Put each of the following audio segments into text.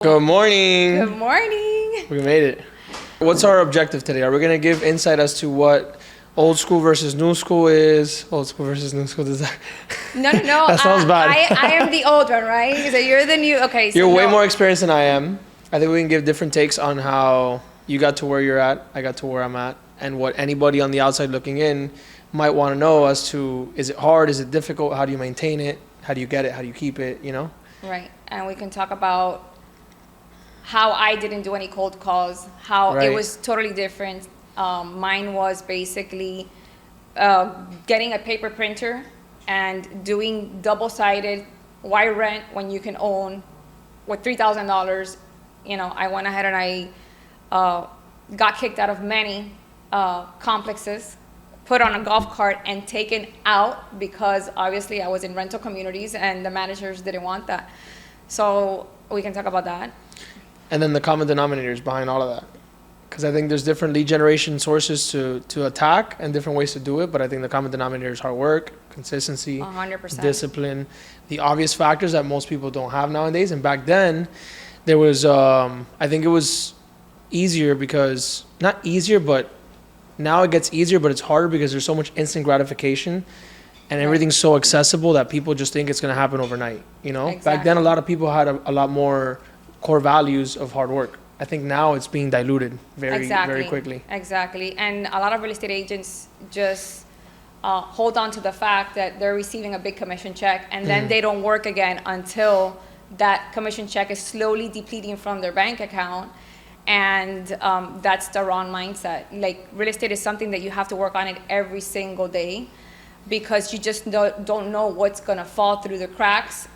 Good morning. Good morning. We made it. What's our objective today? Are we going to give insight as to what old school versus new school is? Old school versus new school, does that? No. That sounds bad. I am the old one, right? So you're the new. Okay. So You're way more experienced than I am. I think we can give different takes on how you got to where you're at, I got to where I'm at, and what anybody on the outside looking in might want to know as to, is it hard? Is it difficult? How do you maintain it? How do you get it? How do you keep it? You know? Right. And we can talk about how I didn't do any cold calls, how Right. it was totally different. Mine was basically getting a paper printer and doing double-sided. Why rent when you can own with $3,000? You know, I went ahead and I got kicked out of many complexes, put on a golf cart and taken out because obviously I was in rental communities and the managers didn't want that. So we can talk about that. And then the common denominators behind all of that. Because I think there's different lead generation sources to attack and different ways to do it. But I think the common denominator is hard work, consistency, 100%. discipline, the obvious factors that most people don't have nowadays. And back then, there was, I think it was easier because, not easier, but now it gets easier, but it's harder because there's so much instant gratification and everything's so accessible that people just think it's going to happen overnight. You know, back then, a lot of people had a lot more core values of hard work. I think now it's being diluted very quickly. Exactly. And a lot of real estate agents just hold on to the fact that they're receiving a big commission check and then they don't work again until that commission check is slowly depleting from their bank account. And that's the wrong mindset. Like, real estate is something that you have to work on it every single day because you just don't know what's going to fall through the cracks.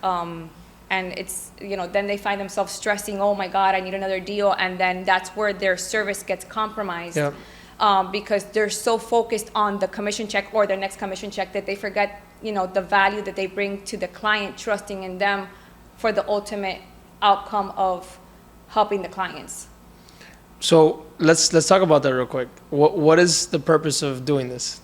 And it's, you know, then they find themselves stressing, oh my God, I need another deal. And then that's where their service gets compromised. Yep. Because they're so focused on the commission check or their next commission check that they forget, you know, the value that they bring to the client, trusting in them for the ultimate outcome of helping the clients. So let's talk about that real quick. What is the purpose of doing this?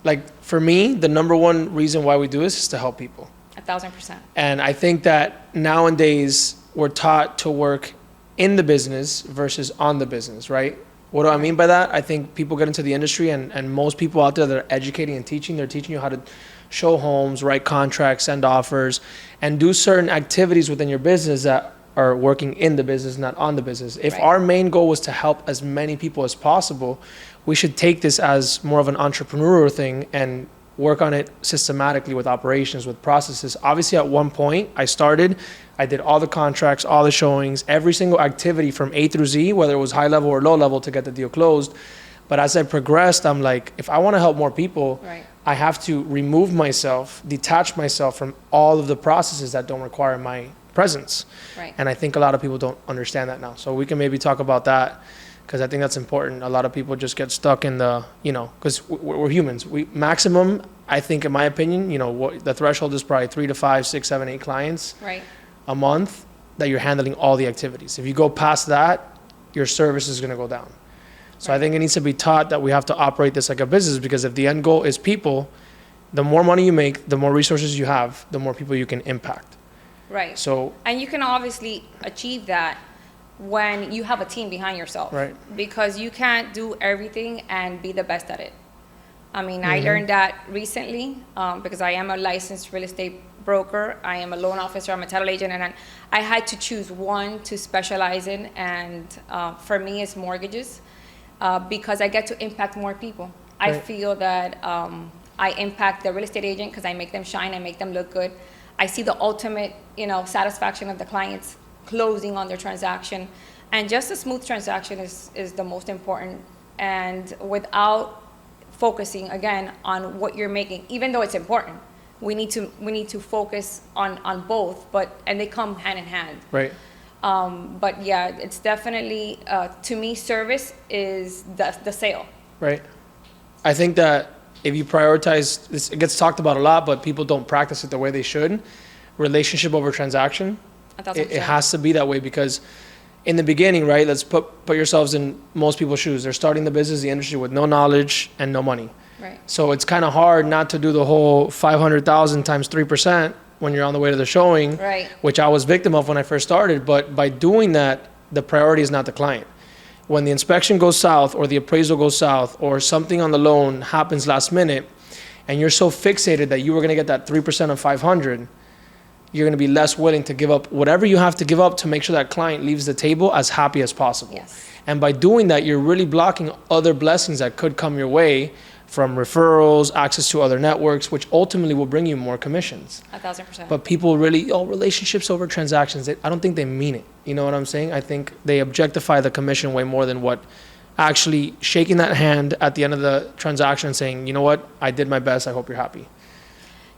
Like, for me, the number one reason why we do this is to help people. 1,000%. And I think that nowadays we're taught to work in the business versus on the business, right? What do I mean by that? I think people get into the industry and most people out there that are educating and teaching, they're teaching you how to show homes, write contracts, send offers, and do certain activities within your business that are working in the business, not on the business. If our main goal was to help as many people as possible, we should take this as more of an entrepreneurial thing and work on it systematically with operations, with processes. Obviously, at one point, I did all the contracts, all the showings, every single activity from A through Z, whether it was high level or low level to get the deal closed. But as I progressed, I'm like, if I want to help more people, I have to remove myself, detach myself from all of the processes that don't require my presence. And I think a lot of people don't understand that now. So we can maybe talk about that, because I think that's important. A lot of people just get stuck in the, you know, because we're humans. We maximum, I think, in my opinion, you know, the threshold is probably 3 to 5, 6, 7, 8 clients a month that you're handling all the activities. If you go past that, your service is going to go down. So I think it needs to be taught that we have to operate this like a business, because if the end goal is people, the more money you make, the more resources you have, the more people you can impact. So, and you can obviously achieve that when you have a team behind yourself, because you can't do everything and be the best at it. I mean, I learned that recently because I am a licensed real estate broker. I am a loan officer, I'm a title agent, and I had to choose one to specialize in, and for me it's mortgages, because I get to impact more people. I feel that I impact the real estate agent because I make them shine, I make them look good. I see the ultimate, you know, satisfaction of the clients closing on their transaction, and just a smooth transaction is the most important. And without focusing again on what you're making, even though it's important, we need to focus on both, and they come hand in hand. But yeah, it's definitely to me, service is the sale. I think that if you prioritize this, it gets talked about a lot, but people don't practice it the way they should. Relationship over transaction. It has to be that way, because in the beginning, right, let's put yourselves in most people's shoes. They're starting the business, the industry, with no knowledge and no money. So it's kind of hard not to do the whole 500,000 times 3% when you're on the way to the showing, Right. which I was victim of when I first started. But by doing that, the priority is not the client. When the inspection goes south or the appraisal goes south or something on the loan happens last minute and you're so fixated that you were going to get that 3% of 500, you're going to be less willing to give up whatever you have to give up to make sure that client leaves the table as happy as possible. Yes. And by doing that, you're really blocking other blessings that could come your way from referrals, access to other networks, which ultimately will bring you more commissions. 1,000%. But people really, relationships over transactions. I don't think they mean it. You know what I'm saying? I think they objectify the commission way more than what actually shaking that hand at the end of the transaction and saying, you know what, I did my best. I hope you're happy.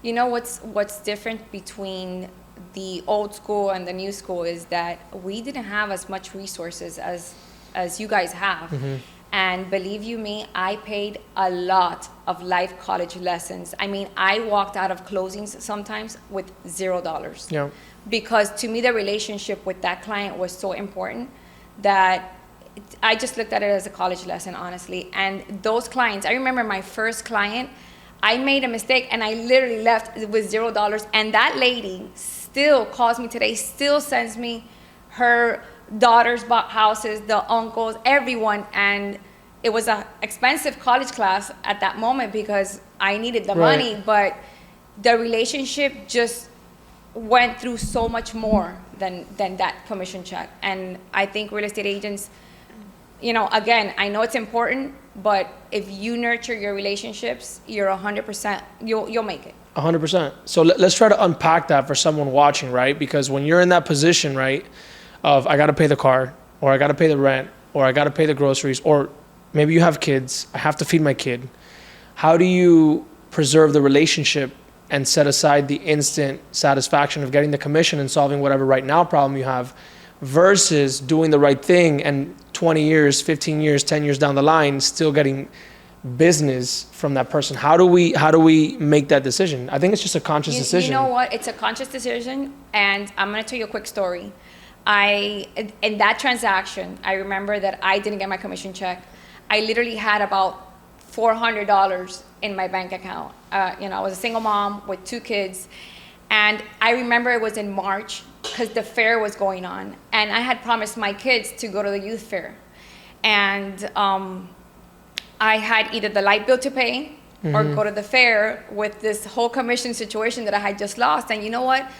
You know what's different between the old school and the new school is that we didn't have as much resources as you guys have. Mm-hmm. And believe you me, I paid a lot of life college lessons. I mean, I walked out of closings sometimes with $0. Yeah. Because to me, the relationship with that client was so important that I just looked at it as a college lesson, honestly. And those clients, I remember my first client, I made a mistake and I literally left with $0. And that lady still calls me today, still sends me her daughters bought houses, the uncles, everyone. And it was an expensive college class at that moment because I needed the money. But the relationship just went through so much more than that commission check. And I think real estate agents, you know, again, I know it's important, but if you nurture your relationships, you're 100%, you'll make it. 100%. So let's try to unpack that for someone watching, right? Because when you're in that position, right, of I got to pay the car, or I got to pay the rent, or I got to pay the groceries, or maybe you have kids, I have to feed my kid. How do you preserve the relationship and set aside the instant satisfaction of getting the commission and solving whatever right now problem you have versus doing the right thing and 20 years, 15 years, 10 years down the line, still getting business from that person? How do we make that decision? I think it's just a conscious decision. You know what? It's a conscious decision. And I'm going to tell you a quick story. In that transaction, I remember that I didn't get my commission check. I literally had about $400 in my bank account. You know, I was a single mom with 2 kids. And I remember it was in March because the fair was going on. And I had promised my kids to go to the youth fair. And I had either the light bill to pay or go to the fair with this whole commission situation that I had just lost. And you know what?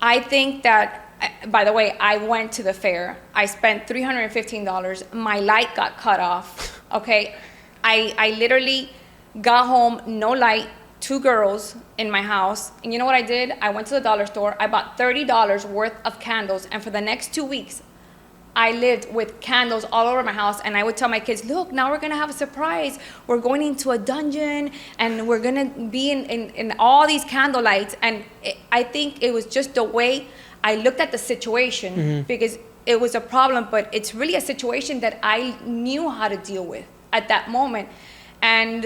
I think that, by the way, I went to the fair. I spent $315. My light got cut off, okay? I literally got home, no light, 2 girls in my house. And you know what I did? I went to the dollar store. I bought $30 worth of candles. And for the next 2 weeks, I lived with candles all over my house. And I would tell my kids, look, now we're going to have a surprise. We're going into a dungeon. And we're going to be in all these candle lights. And I think it was just the way I looked at the situation. Because it was a problem. But it's really a situation that I knew how to deal with at that moment. And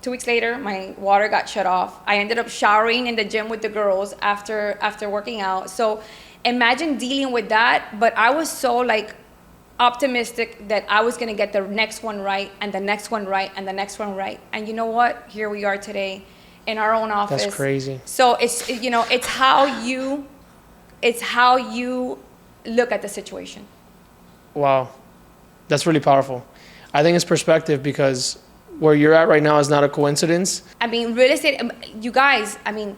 2 weeks later, my water got shut off. I ended up showering in the gym with the girls after working out. So imagine dealing with that. But I was so like optimistic that I was gonna get the next one right, and the next one right, and the next one right. And you know what? Here we are today in our own office. That's crazy. So it's how you look at the situation. Wow. That's really powerful. I think it's perspective, because where you're at right now is not a coincidence. I mean, real estate, you guys, I mean,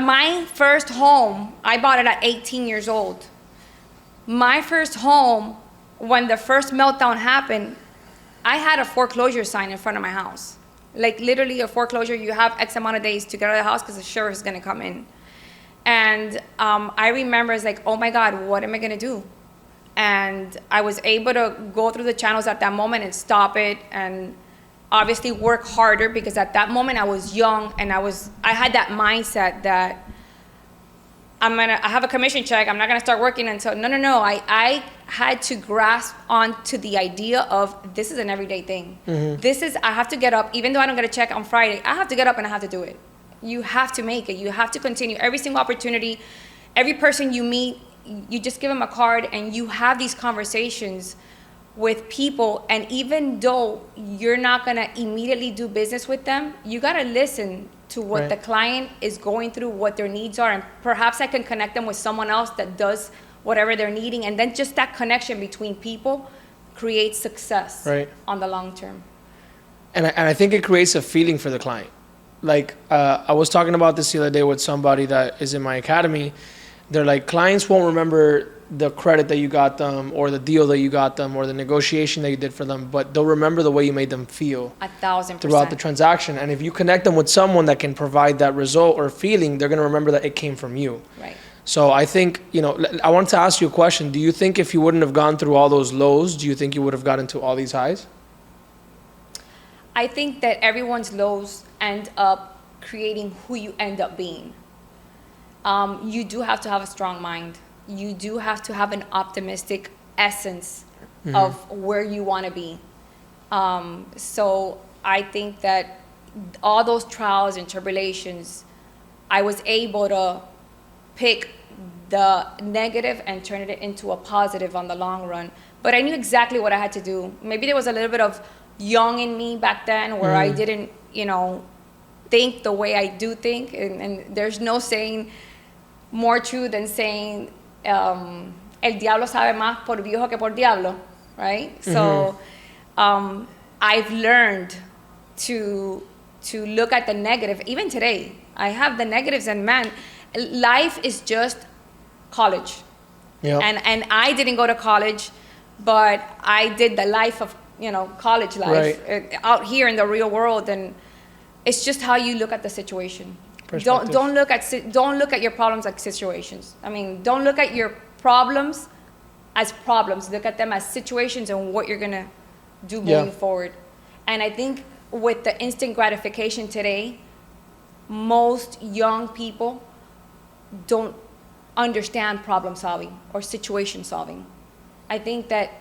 my first home, I bought it at 18 years old. My first home, when the first meltdown happened, I had a foreclosure sign in front of my house. Like literally a foreclosure, you have X amount of days to get out of the house because the sheriff is gonna come in. And I remember it's like, oh my God, what am I gonna do? And I was able to go through the channels at that moment and stop it, and obviously work harder, because at that moment I was young and I had that mindset that I have a commission check, I'm not gonna start working until, no. I had to grasp onto the idea of this is an everyday thing. I have to get up, even though I don't get a check on Friday, I have to get up and I have to do it. You have to make it, you have to continue. Every single opportunity, every person you meet, you just give them a card and you have these conversations with people, and even though you're not going to immediately do business with them, you got to listen to what the client is going through, what their needs are, and perhaps I can connect them with someone else that does whatever they're needing, and then just that connection between people creates success on the long term. And I think it creates a feeling for the client. Like, I was talking about this the other day with somebody that is in my academy. They're like, clients won't remember the credit that you got them, or the deal that you got them, or the negotiation that you did for them, but they'll remember the way you made them feel 1,000% throughout the transaction. And if you connect them with someone that can provide that result or feeling, they're going to remember that it came from you. Right. So I think, I wanted to ask you a question. Do you think if you wouldn't have gone through all those lows, do you think you would have gotten to all these highs? I think that everyone's lows end up creating who you end up being. You do have to have a strong mind. You do have to have an optimistic essence of where you want to be. So I think that all those trials and tribulations, I was able to pick the negative and turn it into a positive on the long run. But I knew exactly what I had to do. Maybe there was a little bit of young in me back then where I didn't, think the way I do think. And there's no saying more true than saying, el diablo sabe más por viejo que por diablo, right? So I've learned to look at the negative. Even today, I have the negatives, and man, life is just college. Yep. And I didn't go to college, but I did the life of, college life out here in the real world. And it's just how you look at the situation. Don't look at your problems like situations. I mean, don't look at your problems as problems. Look at them as situations and what you're gonna do moving forward. And I think with the instant gratification today, most young people don't understand problem solving or situation solving. I think that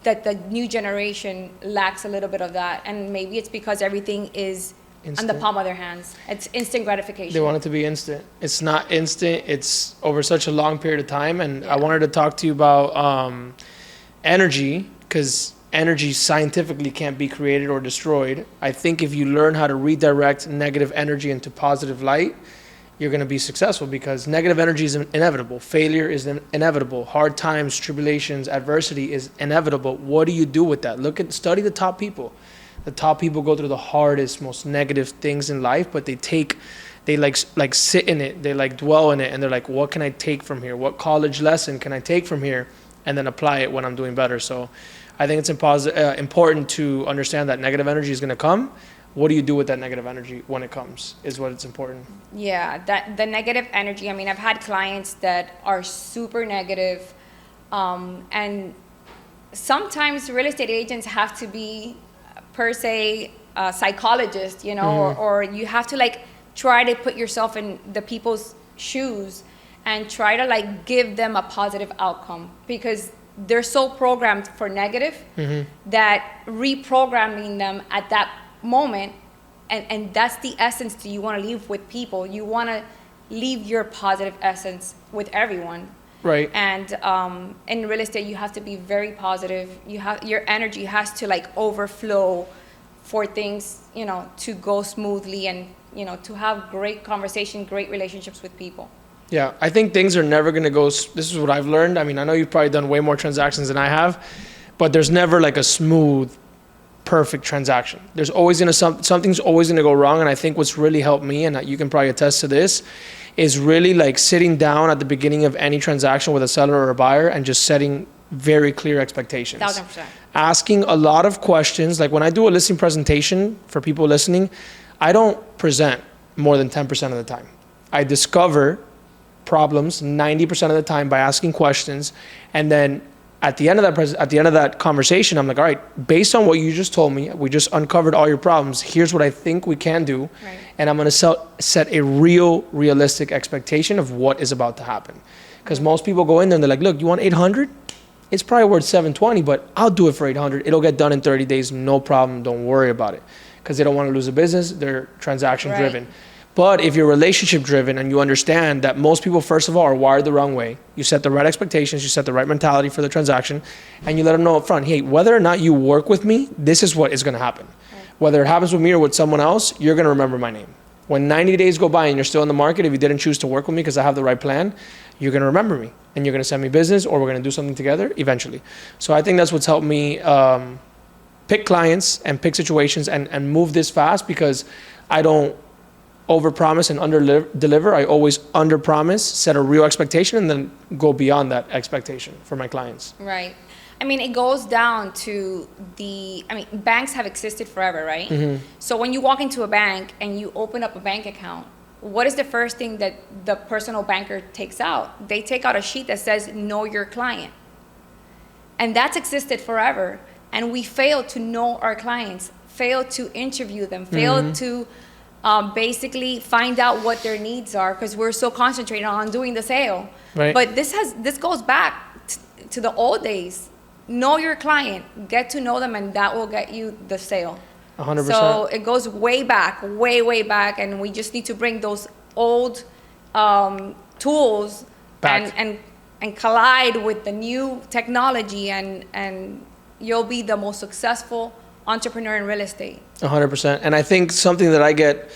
the new generation lacks a little bit of that, and maybe it's because everything is instant. On the palm of their hands. It's instant gratification. They want it to be instant. It's not instant. It's over such a long period of time. And I wanted to talk to you about energy, because energy scientifically can't be created or destroyed. I think if you learn how to redirect negative energy into positive light, you're going to be successful, because negative energy is inevitable. Failure is inevitable. Hard times, tribulations, adversity is inevitable. What do you do with that? Study the top people. The top people go through the hardest, most negative things in life, but they sit in it, they dwell in it, and they're like, what can I take from here? What college lesson can I take from here and then apply it when I'm doing better? So I think it's important to understand that negative energy is going to come. What do you do with that negative energy when it comes is what it's important. Yeah, the negative energy. I mean, I've had clients that are super negative, and sometimes real estate agents have to be per se psychologist, or you have to try to put yourself in the people's shoes and try to give them a positive outcome, because they're so programmed for negative that reprogramming them at that moment, and that's the essence that you want to leave with people. You want to leave your positive essence with everyone. Right. And in real estate, you have to be very positive. Your energy has to overflow for things, to go smoothly, and to have great conversation, great relationships with people. Yeah, I think things are never going to go. This is what I've learned. I mean, I know you've probably done way more transactions than I have, but there's never a smooth, perfect transaction. There's always something's always going to go wrong. And I think what's really helped me, and you can probably attest to this, is really sitting down at the beginning of any transaction with a seller or a buyer and just setting very clear expectations. 1,000%. Asking a lot of questions. Like when I do a listing presentation for people listening, I don't present more than 10% of the time. I discover problems 90% of the time by asking questions, and then at the end of that conversation, I'm like, all right, based on what you just told me, we just uncovered all your problems. Here's what I think we can do. Right. And I'm going to set a realistic expectation of what is about to happen. Because most people go in there and they're like, look, you want 800? It's probably worth 720, but I'll do it for 800. It'll get done in 30 days. No problem. Don't worry about it. Because they don't want to lose a business. They're transaction driven. Right. But if you're relationship driven and you understand that most people, first of all, are wired the wrong way, you set the right expectations, you set the right mentality for the transaction, and you let them know up front, hey, whether or not you work with me, this is what is going to happen. Right. Whether it happens with me or with someone else, you're going to remember my name. When 90 days go by and you're still in the market, if you didn't choose to work with me because I have the right plan, you're going to remember me and you're going to send me business, or we're going to do something together eventually. So I think that's what's helped me pick clients and pick situations and move this fast, because I don't overpromise and under-deliver. I always under-promise, set a real expectation, and then go beyond that expectation for my clients. Right. I mean, it goes down to banks have existed forever, right? Mm-hmm. So when you walk into a bank and you open up a bank account, what is the first thing that the personal banker takes out? They take out a sheet that says, know your client. And that's existed forever. And we fail to know our clients, fail to interview them, fail mm-hmm. to basically find out what their needs are, because we're so concentrated on doing the sale. Right. But this goes back to the old days. Know your client, get to know them, and that will get you the sale. 100%. So it goes way back, way back, and we just need to bring those old tools back and collide with the new technology, and you'll be the most successful entrepreneur in real estate. 100%. And I think something that I get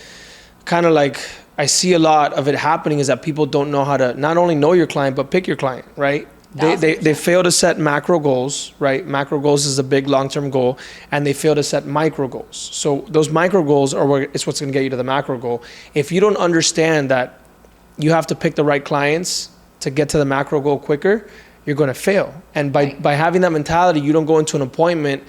kind of like, I see a lot of it happening, is that people don't know how to not only know your client, but pick your client, right? They fail to set macro goals, right? Macro goals is a big long-term goal, and they fail to set micro goals. So those micro goals is what's going to get you to the macro goal. If you don't understand that you have to pick the right clients to get to the macro goal quicker, you're going to fail. And by having that mentality, you don't go into an appointment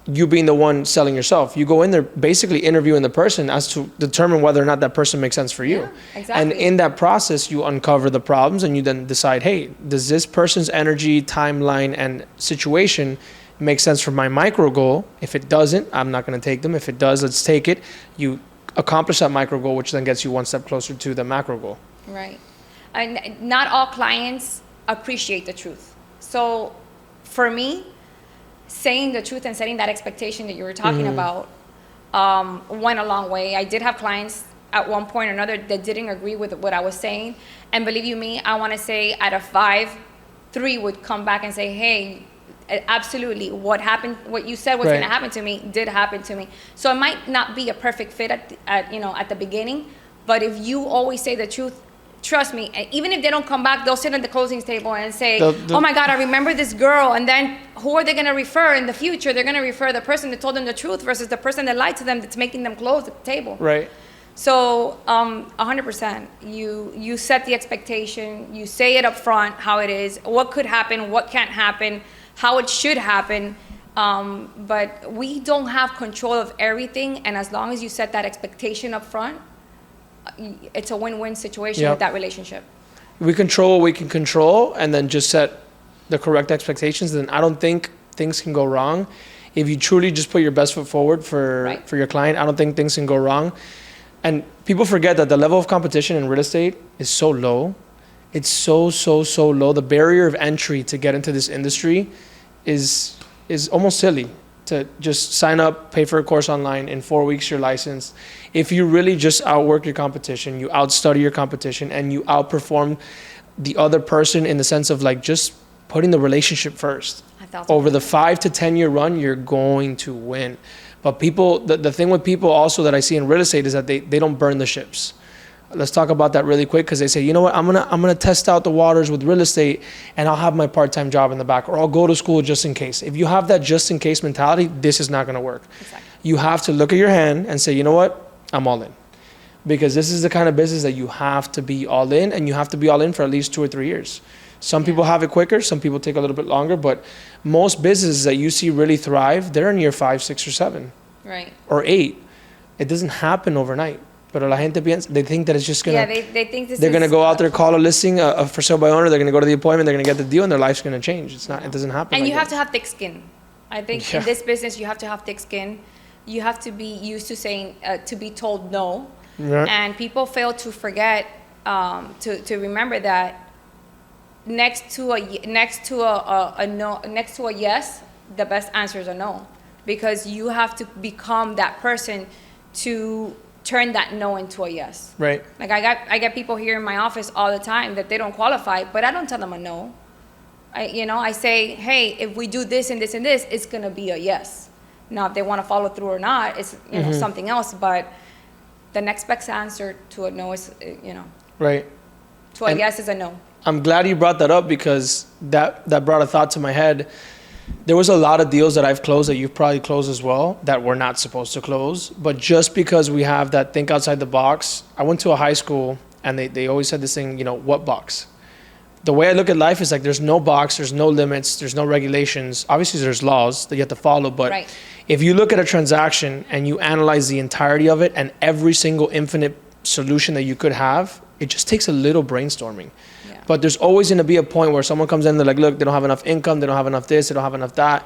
you being the one selling yourself. You go in there basically interviewing the person as to determine whether or not that person makes sense for you. Yeah, exactly. And in that process, you uncover the problems, and you then decide, hey, does this person's energy, timeline, and situation make sense for my micro goal? If it doesn't, I'm not going to take them. If it does, let's take it. You accomplish that micro goal, which then gets you one step closer to the macro goal. Right. And not all clients appreciate the truth. So for me, saying the truth and setting that expectation that you were talking mm-hmm. about went a long way. I did have clients at one point or another that didn't agree with what I was saying. And believe you me, I want to say out of 5, 3 would come back and say, hey, absolutely, what happened, what you said was going to happen to me did happen to me. So it might not be a perfect fit at the beginning, but if you always say the truth, trust me, even if they don't come back, they'll sit at the closing table and say, oh my God, I remember this girl. And then who are they going to refer in the future? They're going to refer the person that told them the truth versus the person that lied to them that's making them close at the table. Right. So 100%, you set the expectation, you say it up front, how it is, what could happen, what can't happen, how it should happen. But we don't have control of everything. And as long as you set that expectation up front, it's a win-win situation with that relationship. We control what we can control, and then just set the correct expectations. Then I don't think things can go wrong. If you truly just put your best foot forward for your client, I don't think things can go wrong. And people forget that the level of competition in real estate is so low. It's so low. The barrier of entry to get into this industry is almost silly. To just sign up, pay for a course online, in 4 weeks you're licensed. If you really just outwork your competition, you outstudy your competition, and you outperform the other person in the sense of like just putting the relationship first. Over the 5 to 10 year run, you're going to win. But people, the thing with people also that I see in real estate is that they don't burn the ships. Let's talk about that really quick, because they say, you know what, I'm gonna test out the waters with real estate, and I'll have my part-time job in the back, or I'll go to school just in case. If you have that just in case mentality, this is not gonna work. Exactly. You have to look at your hand and say, you know what, I'm all in. Because this is the kind of business that you have to be all in, and you have to be all in for at least 2 or 3 years. Some people have it quicker, some people take a little bit longer, but most businesses that you see really thrive, they're in year 5, 6, or 7. Right. Or 8. It doesn't happen overnight. Pero la gente piensa, they think that it's just gonna. Yeah, they think they're gonna go out there, call a listing, a for sale by owner. They're gonna go to the appointment. They're gonna get the deal, and their life's gonna change. It's not. It doesn't happen. And like you have to have thick skin. I think in this business, you have to have thick skin. You have to be used to saying to be told no. Yeah. And people fail to forget to remember that next to a no, next to a yes, the best answer is a no, because you have to become that person to turn that no into a yes. Right. Like I get people here in my office all the time that they don't qualify, but I don't tell them a no. I say, hey, if we do this and this and this, it's gonna be a yes. Now, if they want to follow through or not, it's something else. But the next best answer to a no is right. To a yes is a no. I'm glad you brought that up because that brought a thought to my head. There was a lot of deals that I've closed that you've probably closed as well that we're not supposed to close. But just because we have that think outside the box, I went to a high school and they always said this thing, what box? The way I look at life is like there's no box, there's no limits, there's no regulations. Obviously, there's laws that you have to follow. But if you look at a transaction and you analyze the entirety of it and every single infinite solution that you could have, it just takes a little brainstorming. But there's always going to be a point where someone comes in, they're like, look, they don't have enough income, they don't have enough this, they don't have enough that.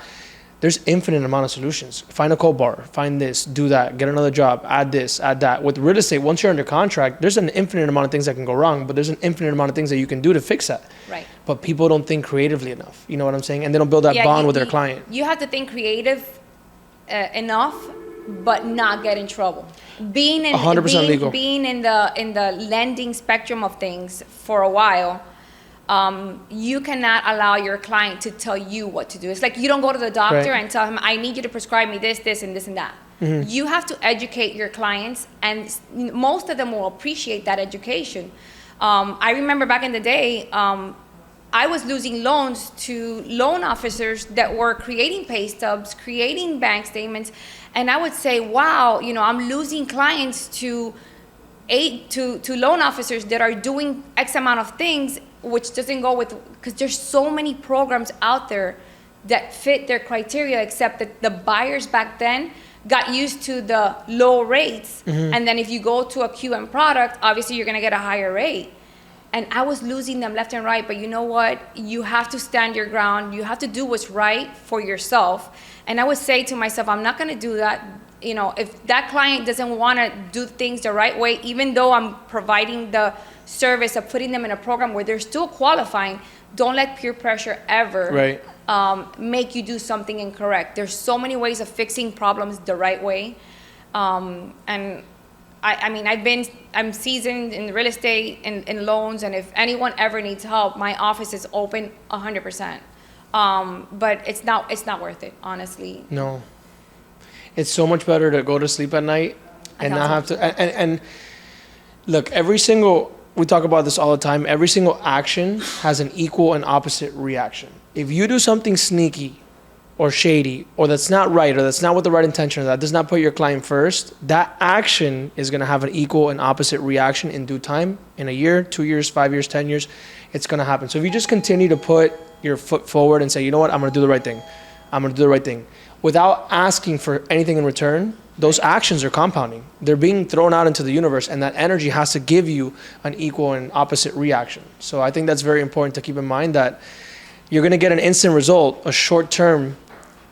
There's infinite amount of solutions. Find a cold bar, find this, do that, get another job, add this, add that. With real estate, once you're under contract, there's an infinite amount of things that can go wrong, but there's an infinite amount of things that you can do to fix that. Right. But people don't think creatively enough. You know what I'm saying? And they don't build that bond with their client. You have to think creative enough, but not get in trouble. Being in 100% legal. Being in the lending spectrum of things for a while, you cannot allow your client to tell you what to do. It's like you don't go to the doctor and tell him, I need you to prescribe me this, this, and this, and that. Mm-hmm. You have to educate your clients, and most of them will appreciate that education. I remember back in the day, I was losing loans to loan officers that were creating pay stubs, creating bank statements, and I would say, wow, I'm losing clients to loan officers that are doing X amount of things, which doesn't go with, because there's so many programs out there that fit their criteria, except that the buyers back then got used to the low rates. Mm-hmm. And then if you go to a QM product, obviously you're gonna get a higher rate. And I was losing them left and right, but you know what? You have to stand your ground. You have to do what's right for yourself. And I would say to myself, I'm not gonna do that. If that client doesn't wanna do things the right way, even though I'm providing the service of putting them in a program where they're still qualifying, don't let peer pressure ever make you do something incorrect. There's so many ways of fixing problems the right way. And I'm seasoned in real estate and in loans, and if anyone ever needs help, my office is open 100%. But it's not worth it, honestly. No. It's so much better to go to sleep at night and not have to. And look, we talk about this all the time. Every single action has an equal and opposite reaction. If you do something sneaky or shady, or that's not right, or that's not with the right intention, or that does not put your client first, that action is going to have an equal and opposite reaction in due time. In a year, 2 years, 5 years, 10 years, it's going to happen. So if you just continue to put your foot forward and say, you know what, I'm going to do the right thing. I'm going to do the right thing. Without asking for anything in return, those actions are compounding. They're being thrown out into the universe, and that energy has to give you an equal and opposite reaction. So I think that's very important to keep in mind, that you're going to get an instant result, a short-term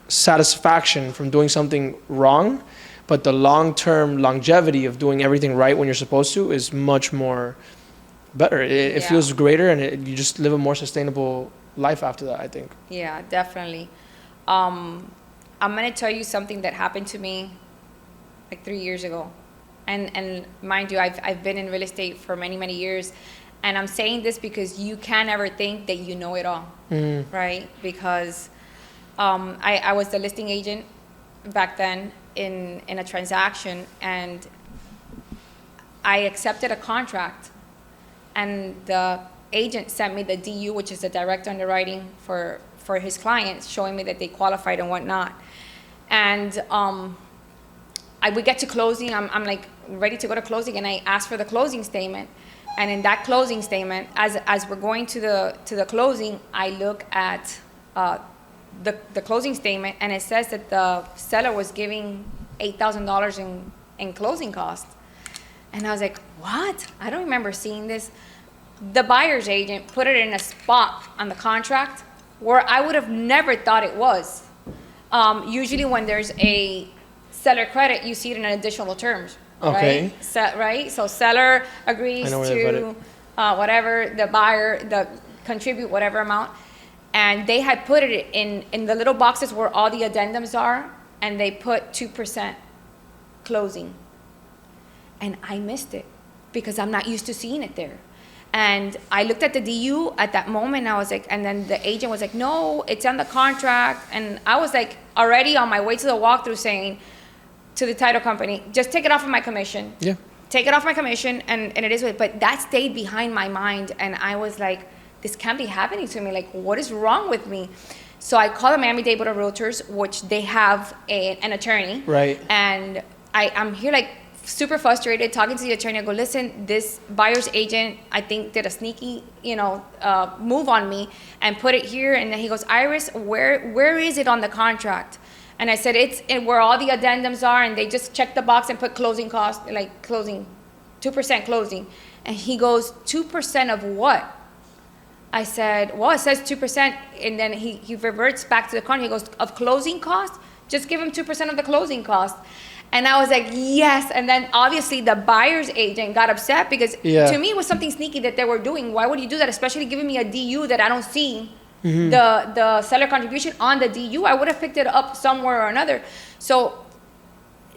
satisfaction from doing something wrong, but the long-term longevity of doing everything right when you're supposed to is much more better. It feels greater, and you just live a more sustainable life after that, I think. Yeah, definitely. I'm going to tell you something that happened to me like 3 years ago. And mind you, I've been in real estate for many, many years. And I'm saying this because you can't ever think that you know it all, right? Because I was the listing agent back then in a transaction, and I accepted a contract, and the agent sent me the DU, which is the direct underwriting for his clients, showing me that they qualified and whatnot. And I would get to closing, I'm like ready to go to closing, and I asked for the closing statement. And in that closing statement, as we're going to the closing, I look at the closing statement, and it says that the seller was giving $8,000 in closing costs. And I was like, what? I don't remember seeing this. The buyer's agent put it in a spot on the contract where I would have never thought it was. Usually when there's a seller credit, you see it in additional terms. Okay. Right? So seller agrees to whatever, the buyer contribute whatever amount. And they had put it in the little boxes where all the addendums are, and they put 2% closing. and I missed it because I'm not used to seeing it there. And I looked at the DU at that moment, and I was like, and then the agent was like, no, it's on the contract. And I was like already on my way to the walkthrough saying to the title company, just take it off of my commission. Yeah. Take it off my commission, and it is what, but that stayed behind my mind, and I was like, this can't be happening to me. Like, what is wrong with me? So I called the Miami-Dade Board of Realtors, which they have an attorney. Right. And I'm here like super frustrated talking to the attorney. I go, listen, this buyer's agent, I think, did a sneaky, move on me and put it here. And then he goes, Iris, where is it on the contract? And I said, it's where all the addendums are, and they just check the box and put closing cost, like closing, 2% closing. And he goes, 2% of what? I said, well, it says 2%. And then he reverts back to the contract. He goes, of closing cost? Just give him 2% of the closing cost. And I was like, yes. And then obviously the buyer's agent got upset because to me it was something sneaky that they were doing. Why would you do that? Especially giving me a DU that I don't see the seller contribution on the DU. I would have picked it up somewhere or another. So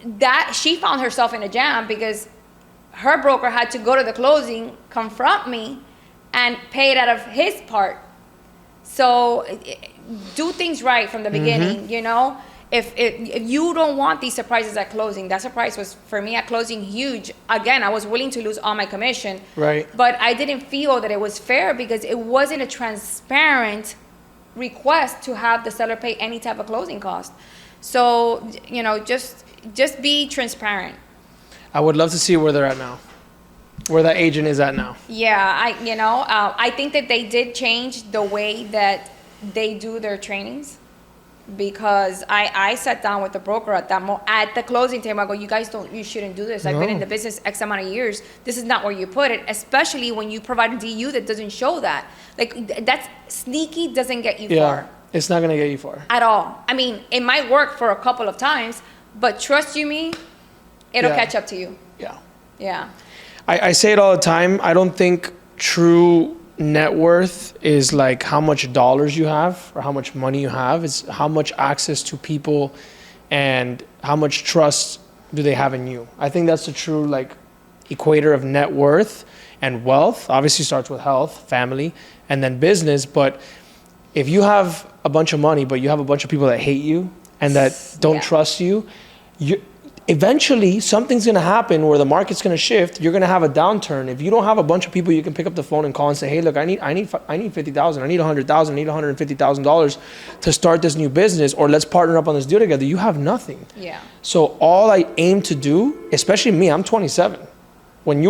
that she found herself in a jam because her broker had to go to the closing, confront me, and pay it out of his part. So do things right from the beginning, If you don't want these surprises at closing, that surprise was, for me, at closing, huge. Again, I was willing to lose all my commission. Right. But I didn't feel that it was fair because it wasn't a transparent request to have the seller pay any type of closing cost. So, just be transparent. I would love to see where they're at now, where that agent is at now. Yeah, I think that they did change the way that they do their trainings. Because I sat down with the broker at the closing table. I go, you shouldn't do this. I've been in the business X amount of years. This is not where you put it, especially when you provide a DU that doesn't show that. Like, that's sneaky, doesn't get you far. It's not going to get you far. At all. I mean, it might work for a couple of times, but trust you me, it'll catch up to you. Yeah. Yeah. I say it all the time. I don't think true net worth is like how much dollars you have or how much money you have. It's how much access to people and how much trust do they have in you. I think that's the true equator of net worth and wealth. Obviously starts with health, family, and then business. But if you have a bunch of money, but you have a bunch of people that hate you and that don't trust you, eventually something's going to happen where the market's going to shift. You're going to have a downturn. If you don't have a bunch of people you can pick up the phone and call and say, hey, look, I need $50,000, I need $100,000, I need $150,000 to start this new business, or let's partner up on this deal together, you have nothing. Yeah. So all I aim to do, especially me, I'm 27. When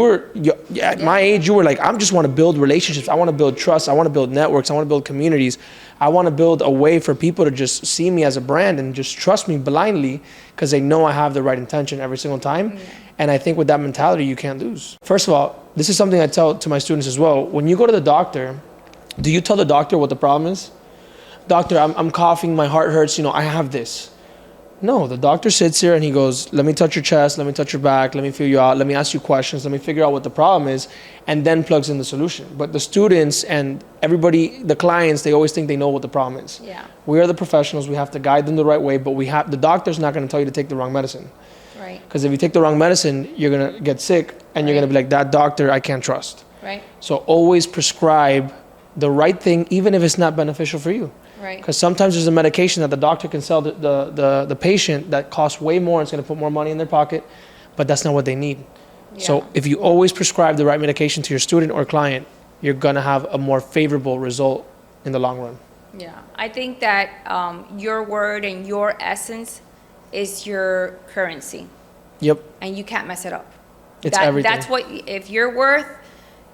at my age, you were like, I just want to build relationships. I want to build trust. I want to build networks. I want to build communities. I want to build a way for people to just see me as a brand and just trust me blindly because they know I have the right intention every single time. Mm. And I think with that mentality, you can't lose. First of all, this is something I tell to my students as well. When you go to the doctor, do you tell the doctor what the problem is? Doctor, I'm coughing, my heart hurts, I have this. No, the doctor sits here and he goes, let me touch your chest, let me touch your back, let me feel you out, let me ask you questions, let me figure out what the problem is, and then plugs in the solution. But the students and everybody, the clients, they always think they know what the problem is. Yeah. We are the professionals, we have to guide them the right way, but the doctor's not going to tell you to take the wrong medicine. Right. Because if you take the wrong medicine, you're going to get sick and you're going to be like, that doctor I can't trust. Right. So always prescribe the right thing, even if it's not beneficial for you. Right. Because sometimes there's a medication that the doctor can sell the patient that costs way more and it's going to put more money in their pocket, but that's not what they need. Yeah. So if you always prescribe the right medication to your student or client, you're going to have a more favorable result in the long run. Yeah, I think that your word and your essence is your currency. Yep. And you can't mess it up. It's everything. That's what, if you're worth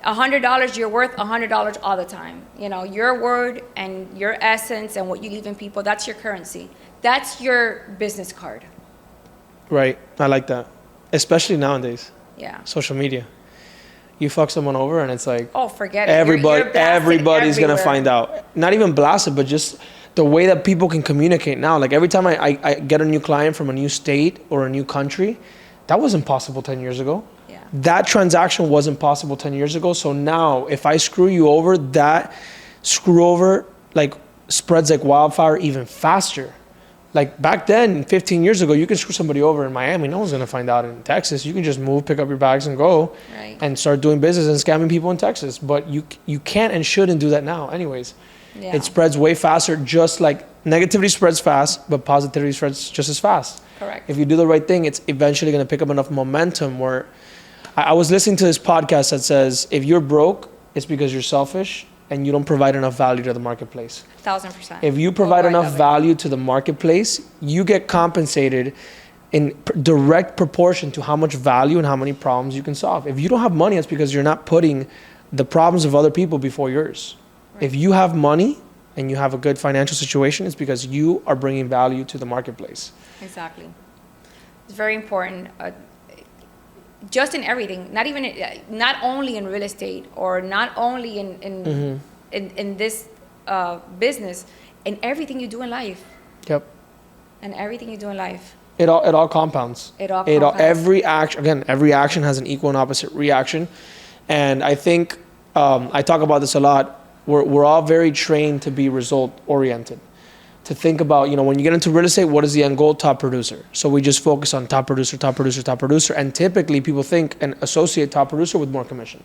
$100, you're worth $100 all the time. Your word and your essence and what you leave in people, that's your currency. That's your business card. Right. I like that. Especially nowadays. Yeah. Social media. You fuck someone over and it's like, oh, forget it. Everybody's going to find out. Not even blasted, but just the way that people can communicate now. Like every time I get a new client from a new state or a new country, that wasn't possible 10 years ago. That transaction wasn't possible 10 years ago. So now if I screw you over, that screw over spreads like wildfire even faster Like back then, 15 years ago, you can screw somebody over in Miami. No one's going to find out in Texas. You can just move, pick up your bags and go and start doing business and scamming people in Texas. But you can't and shouldn't do that now anyways. Yeah. It spreads way faster, just like negativity spreads fast, but positivity spreads just as fast. Correct. If you do the right thing, it's eventually going to pick up enough momentum where I was listening to this podcast that says, if you're broke, it's because you're selfish and you don't provide enough value to the marketplace. 1,000%. If you provide enough value to the marketplace, you get compensated in direct proportion to how much value and how many problems you can solve. If you don't have money, it's because you're not putting the problems of other people before yours. Right. If you have money and you have a good financial situation, it's because you are bringing value to the marketplace. Exactly. It's very important. Just in everything, not only in real estate or not only in this business, in everything you do in life. Yep. And everything you do in life. It all compounds. Every action has an equal and opposite reaction, and I think I talk about this a lot. We're all very trained to be result oriented, to think about, when you get into real estate, what is the end goal? Top producer. So we just focus on top producer, and typically people think and associate top producer with more commission,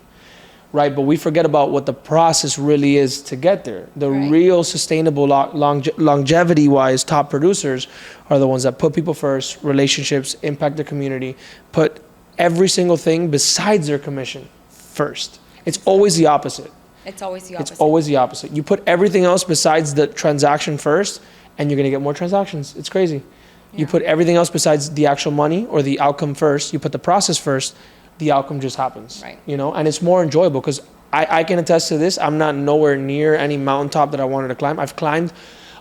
right? But we forget about what the process really is to get there. The real sustainable longevity-wise top producers are the ones that put people first, relationships, impact the community, put every single thing besides their commission first. It's always the opposite. It's always the opposite. You put everything else besides the transaction first, and you're going to get more transactions. It's crazy. Yeah. You put everything else besides the actual money or the outcome first. You put the process first, the outcome just happens. Right. And it's more enjoyable because I can attest to this. I'm not nowhere near any mountaintop that I wanted to climb. I've climbed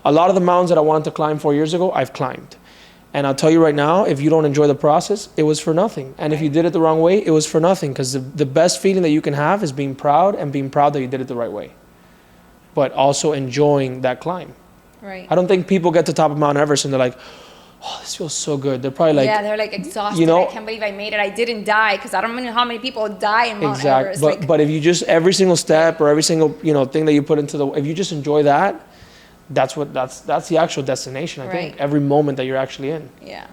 a lot of the mountains that I wanted to climb 4 years ago. I've climbed. And I'll tell you right now, if you don't enjoy the process, it was for nothing. And if you did it the wrong way, it was for nothing. Because the best feeling that you can have is being proud that you did it the right way. But also enjoying that climb. Right. I don't think people get to the top of Mount Everest and they're like, oh, this feels so good. They're probably like... Yeah, they're like exhausted. I can't believe I made it. I didn't die. Because I don't know how many people die in Mount Everest. But if you just, every single step or every single thing that you put into if you just enjoy that, that's the actual destination, I think. Every moment that you're actually in. Yeah.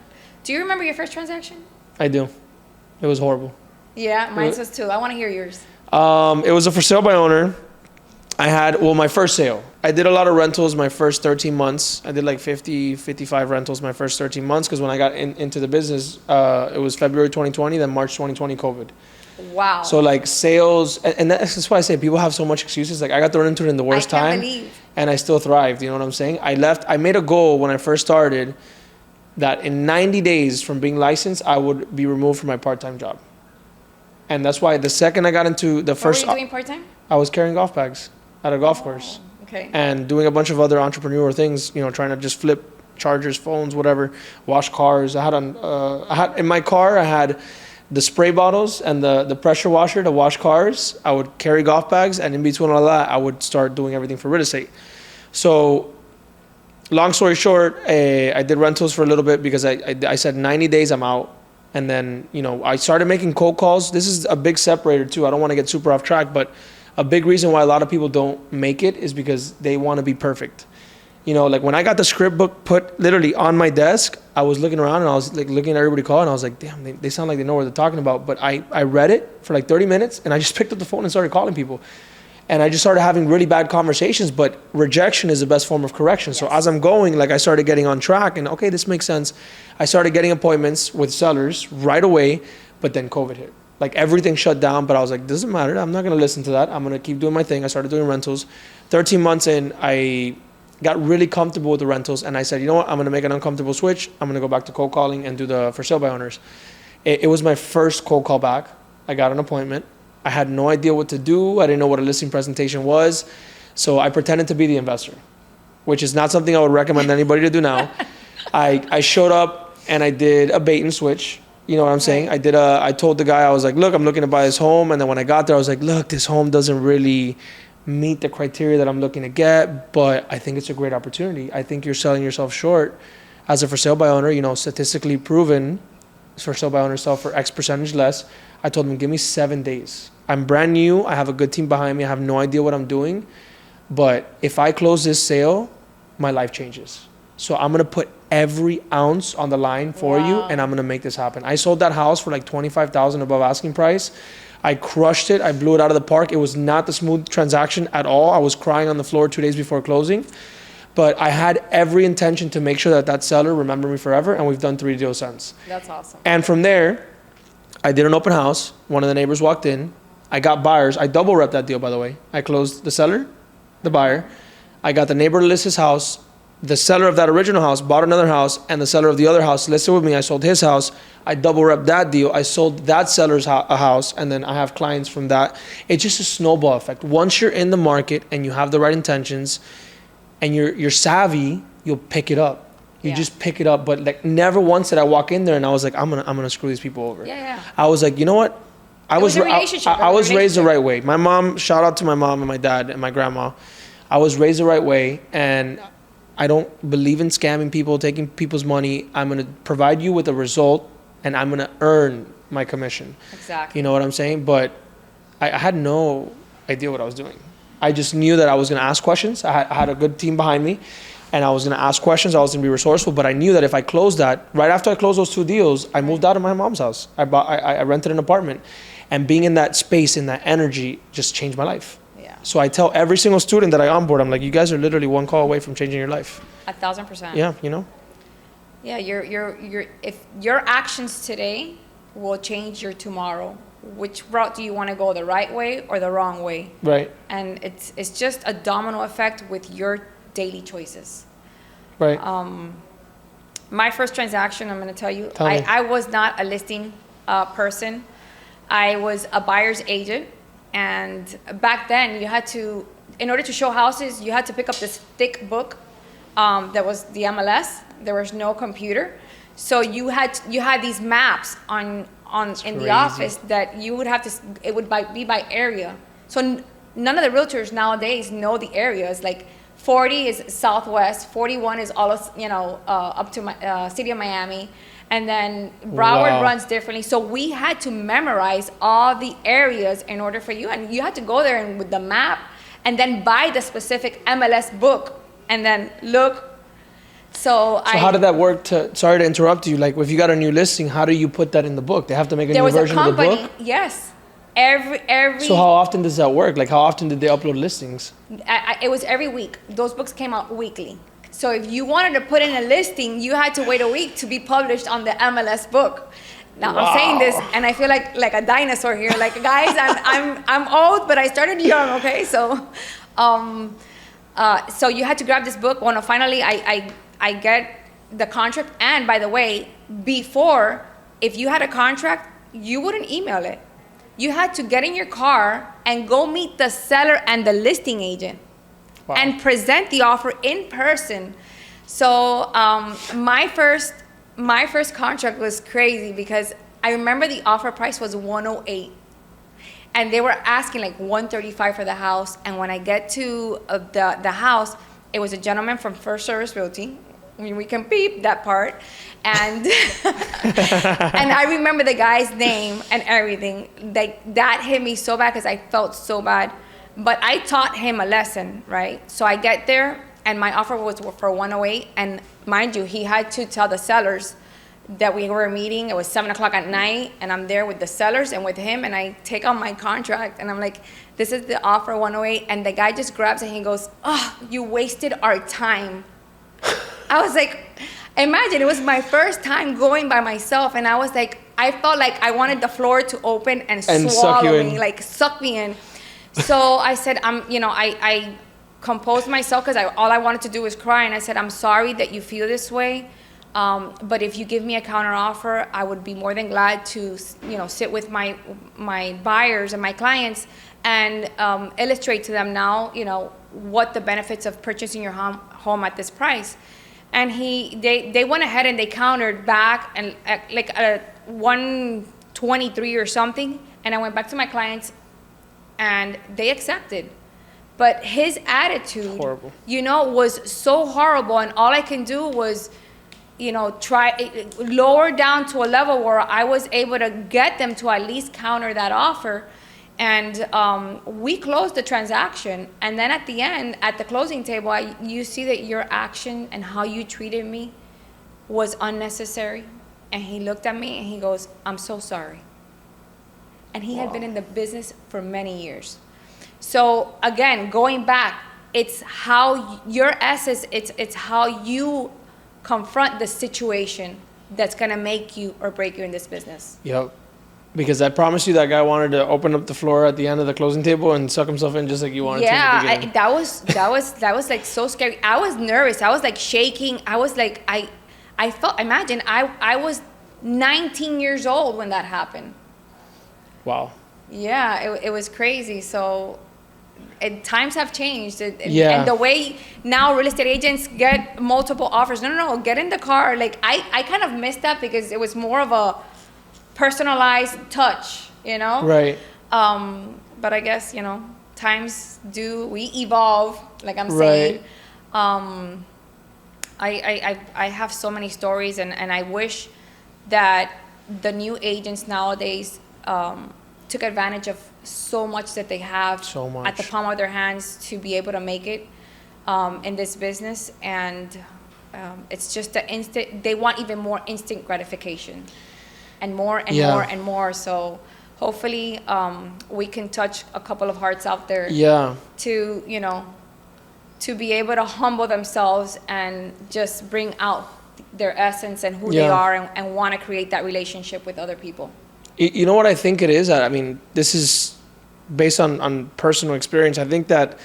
Do you remember your first transaction? I do. It was horrible. Yeah, mine was too. I want to hear yours. It was a for sale by owner. I had, my first sale. I did a lot of rentals my first 13 months. I did like 50, 55 rentals my first 13 months because when I got into the business, it was February 2020, then March 2020, COVID. Wow. So like sales, and that's why I say people have so much excuses. Like I got thrown into it in the worst time. And I still thrived. You know what I'm saying? I made a goal when I first started that in 90 days from being licensed, I would be removed from my part-time job. And that's why the second I got into the first... What were you doing part-time? I was carrying golf bags at a golf course. Okay. And doing a bunch of other entrepreneurial things, trying to just flip chargers, phones, whatever, wash cars. I had in my car, I had the spray bottles and the pressure washer to wash cars. I would carry golf bags, and in between all that, I would start doing everything for real estate. So, long story short, I did rentals for a little bit because I said 90 days I'm out. And then, I started making cold calls. This is a big separator too. I don't want to get super off track, but a big reason why a lot of people don't make it is because they want to be perfect. Like when I got the script book put literally on my desk, I was looking around and I was like looking at everybody call and I was like, damn, they sound like they know what they're talking about. But I read it for like 30 minutes and I just picked up the phone and started calling people. And I just started having really bad conversations, but rejection is the best form of correction. Yes. So as I'm going, I started getting on track and okay, this makes sense. I started getting appointments with sellers right away, but then COVID hit. Everything shut down, but I was like, doesn't matter. I'm not going to listen to that. I'm going to keep doing my thing. I started doing rentals. 13 months in, I got really comfortable with the rentals and I said, you know what? I'm going to make an uncomfortable switch. I'm going to go back to cold calling and do the for sale by owners. It was my first cold call back. I got an appointment. I had no idea what to do. I didn't know what a listing presentation was. So I pretended to be the investor, which is not something I would recommend anybody to do now. I showed up and I did a bait and switch. You know what I'm saying? I told the guy, I was like, look, I'm looking to buy this home. And then when I got there, I was like, look, this home doesn't really meet the criteria that I'm looking to get, but I think it's a great opportunity. I think you're selling yourself short as a for sale by owner, statistically proven for sale by owner sell for X percentage less. I told him, give me 7 days. I'm brand new. I have a good team behind me. I have no idea what I'm doing. But if I close this sale, my life changes. So I'm going to put every ounce on the line for you, and I'm going to make this happen. I sold that house for like $25,000 above asking price. I crushed it. I blew it out of the park. It was not the smooth transaction at all. I was crying on the floor 2 days before closing. But I had every intention to make sure that that seller remembered me forever, and we've done 3 deals since. That's awesome. And from there, I did an open house. One of the neighbors walked in. I got buyers. I double repped that deal, by the way. I closed the seller, the buyer. I got the neighbor to list his house. The seller of that original house bought another house, and the seller of the other house listed with me. I sold his house. I double repped that deal. I sold that seller's a house, and then I have clients from that. It's just a snowball effect. Once you're in the market and you have the right intentions and you're savvy, you'll pick it up. You just pick it up. But like never once did I walk in there and I was like, I'm gonna screw these people over. I was like, you know what? I was raised the right way. My mom, shout out to my mom and my dad and my grandma. I was raised the right way, and I don't believe in scamming people, taking people's money. I'm going to provide you with a result, and I'm going to earn my commission. Exactly. You know what I'm saying? But I had no idea what I was doing. I just knew that I was going to ask questions. I had a good team behind me, and I was going to ask questions. I was going to be resourceful, but I knew that if I closed that, right after I closed those 2 deals, I moved out of my mom's house. I rented an apartment, and being in that space, in that energy, just changed my life. So I tell every single student that I onboard, I'm like, you guys are literally one call away from changing your life. 1,000%. Yeah, you know? Yeah, if your actions today will change your tomorrow. Which route do you want to go, the right way or the wrong way? Right. And it's just a domino effect with your daily choices. Right. My first transaction, I'm going to tell you, I was not a listing person. I was a buyer's agent. And back then, you had to, in order to show houses, you had to pick up this thick book that was the MLS. There was no computer, so you had these maps in the office that you would have to. It would be by area. So none of the realtors nowadays know the areas. Like 40 is Southwest, 41 is all of, up to city of Miami. And then Broward runs differently. So we had to memorize all the areas in order for you. And you had to go there and with the map and then buy the specific MLS book and then look. So how did that work? Sorry to interrupt you. Like if you got a new listing, how do you put that in the book? They have to make a new version of the book? Yes. Every. So how often does that work? Like how often did they upload listings? It was every week. Those books came out weekly. So if you wanted to put in a listing, you had to wait a week to be published on the MLS book. Now I'm saying this, and I feel like a dinosaur here. Like guys, I'm old, but I started young. Okay, so so you had to grab this book. Well, finally, I get the contract. And by the way, before, if you had a contract, you wouldn't email it. You had to get in your car and go meet the seller and the listing agent. Wow. And present the offer in person. So my first contract was crazy because I remember the offer price was $108, and they were asking like $135 for the house. And when I get to the house, it was a gentleman from First Service Realty. I mean, we can beep that part. And and I remember the guy's name and everything. That hit me so bad because I felt so bad. But I taught him a lesson, right? So I get there, and my offer was for 108. And mind you, he had to tell the sellers that we were meeting. It was 7 o'clock at night, and I'm there with the sellers and with him, and I take out my contract, and I'm like, this is the offer, 108. And the guy just grabs it, and he goes, oh, you wasted our time. I was like, imagine, it was my first time going by myself, and I was like, I felt like I wanted the floor to open and swallow me, like suck me in. So I said, I composed myself because all I wanted to do was cry. And I said, I'm sorry that you feel this way. But if you give me a counter offer, I would be more than glad to, sit with my buyers and my clients and illustrate to them now, what the benefits of purchasing your home at this price. And they went ahead and they countered back and like a 123 or something. And I went back to my clients, and they accepted. But his attitude, was so horrible, and all I can do was, try lower down to a level where I was able to get them to at least counter that offer. And we closed the transaction. And then at the end, at the closing table, you see that your action and how you treated me was unnecessary. And he looked at me and he goes, I'm so sorry. And he had been in the business for many years. So again, going back, it's how your essence, it's how you confront the situation that's gonna make you or break you in this business. Yep. Because I promise you that guy wanted to open up the floor at the end of the closing table and suck himself in just like you wanted to. Yeah, that was like so scary. I was nervous. I was like shaking. I was like, I felt, imagine, I was 19 years old when that happened. Wow. Yeah, it was crazy. So times have changed. Yeah. And the way now real estate agents get multiple offers. No, get in the car. Like I kind of missed that because it was more of a personalized touch, you know? Right. But I guess, times we evolve, like I'm saying. I have so many stories and I wish that the new agents nowadays took advantage of so much that they have at the palm of their hands to be able to make it in this business. And it's just they want even more instant gratification. And more and more and more. So hopefully we can touch a couple of hearts out there. Yeah. To be able to humble themselves and just bring out their essence and who they are and want to create that relationship with other people. You know what I think it is? I mean, this is based on personal experience. I think that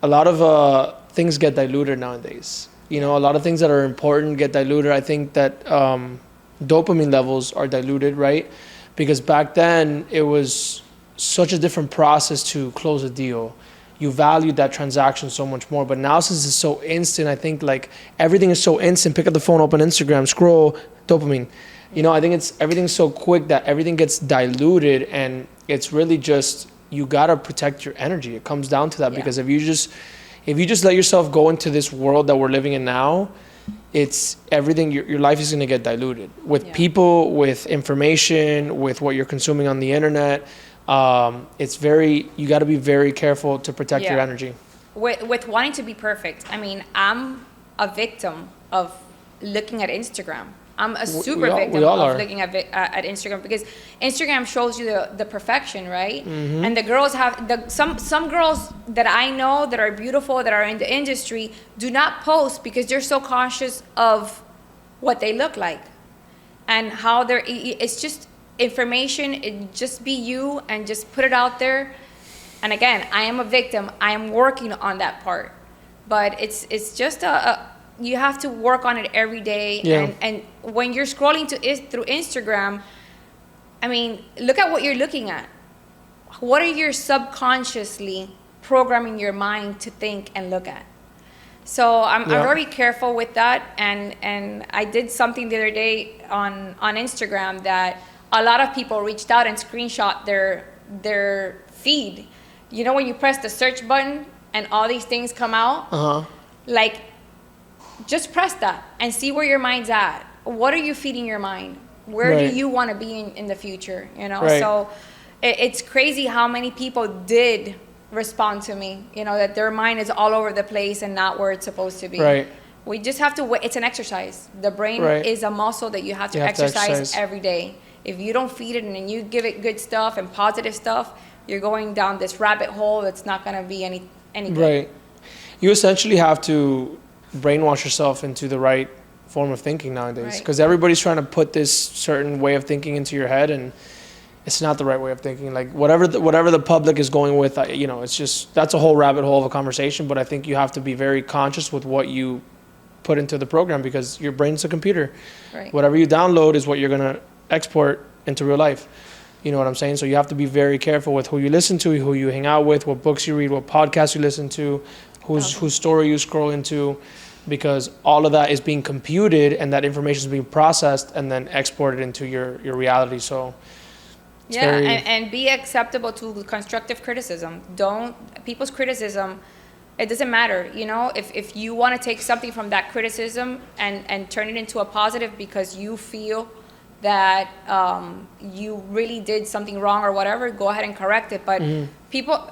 a lot of things get diluted nowadays. A lot of things that are important get diluted. I think that dopamine levels are diluted, right? Because back then it was such a different process to close a deal. You valued that transaction so much more. But now since it's so instant, I think like everything is so instant. Pick up the phone, open Instagram, scroll, dopamine. I think everything's so quick that everything gets diluted, and it's really just, you gotta protect your energy. It comes down to that because if you just let yourself go into this world that we're living in now, it's everything, your life is going to get diluted with people, with information, with what you're consuming on the internet. You got to be very careful to protect your energy. With wanting to be perfect. I mean, I'm a victim of looking at Instagram. I'm a super victim of looking at Instagram because Instagram shows you the perfection, right? Mm-hmm. And the girls have some girls that I know that are beautiful, that are in the industry, do not post because they're so conscious of what they look like and how it's just information. It just be you and just put it out there. And again, I am a victim. I am working on that part, but it's just you have to work on it every day. And when you're scrolling through Instagram, I mean, look at what you're looking at. What are you subconsciously programming your mind to think and look at? So I'm very careful with that. And I did something the other day on Instagram that a lot of people reached out and screenshot their feed. When you press the search button and all these things come out, like, just press that and see where your mind's at. What are you feeding your mind? Where do you want to be in the future? So it's crazy how many people did respond to me, that their mind is all over the place and not where it's supposed to be. Right. We just have to it's an exercise. The brain is a muscle that you have to exercise every day. If you don't feed it and you give it good stuff and positive stuff, you're going down this rabbit hole that's not going to be any good. Right. You essentially have to brainwash yourself into the right form of thinking nowadays, because everybody's trying to put this certain way of thinking into your head, and it's not the right way of thinking. Like whatever the public is going with, it's just, that's a whole rabbit hole of a conversation. But I think you have to be very conscious with what you put into the program, because your brain's a computer. Right. Whatever you download is what you're gonna export into real life. You know what I'm saying? So you have to be very careful with who you listen to, who you hang out with, what books you read, what podcasts you listen to, whose story you scroll into, because all of that is being computed and that information is being processed and then exported into your reality. So and be acceptable to constructive criticism. People's criticism, it doesn't matter. If you want to take something from that criticism and turn it into a positive because you feel that you really did something wrong or whatever, go ahead and correct it. But people,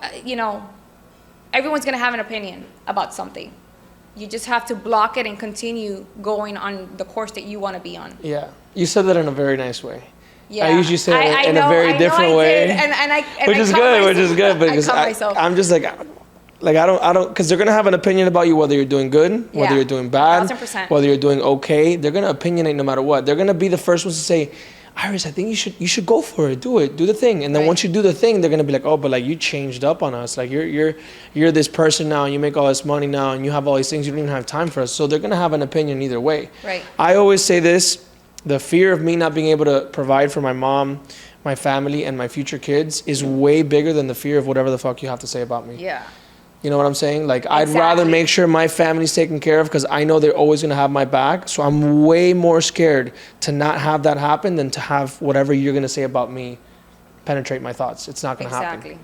everyone's going to have an opinion about something. You just have to block it and continue going on the course that you want to be on. Yeah. You said that in a very nice way. Yeah. I usually say it in a very different way. Which is good, because I'm just like I don't, because they're going to have an opinion about you, whether you're doing good, whether you're doing bad, 1,000%. whether you're doing okay. They're going to opinionate no matter what. They're going to be the first ones to say, Iris, I think you should go for it. Do the thing. And then once you do the thing, they're going to be like, oh, but like you changed up on us. Like you're this person now, and you make all this money now, and you have all these things. You don't even have time for us. So they're going to have an opinion either way. Right. I always say this, the fear of me not being able to provide for my mom, my family, and my future kids is way bigger than the fear of whatever the fuck you have to say about me. Yeah. You know what I'm saying? Like, I'd rather make sure my family's taken care of because I know they're always going to have my back. So I'm way more scared to not have that happen than to have whatever you're going to say about me penetrate my thoughts. It's not going to happen.